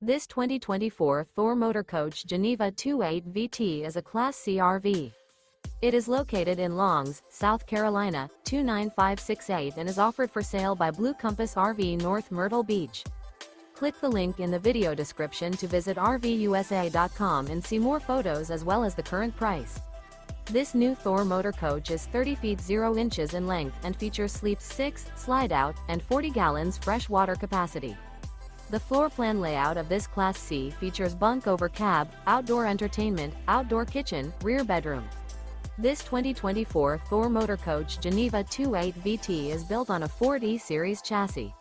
This 2024 Thor Motor Coach Geneva 28 VT is a Class C RV. It is located in Longs, South Carolina, 29568 and is offered for sale by Blue Compass RV North Myrtle Beach. Click the link in the video description to visit RVUSA.com and see more photos as well as the current price. This new Thor Motor Coach is 30 feet 0 inches in length and features sleeps 6, slide-out, and 40 gallons fresh water capacity. The floor plan layout of this Class C features bunk over cab, outdoor entertainment, outdoor kitchen, rear bedroom. This 2024 Thor Motor Coach Geneva 28 VT is built on a Ford E-Series chassis.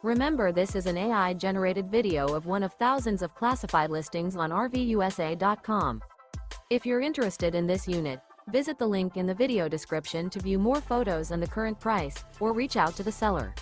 Remember, this is an AI-generated video of one of thousands of classified listings on RVUSA.com. If you're interested in this unit, visit the link in the video description to view more photos and the current price, or reach out to the seller.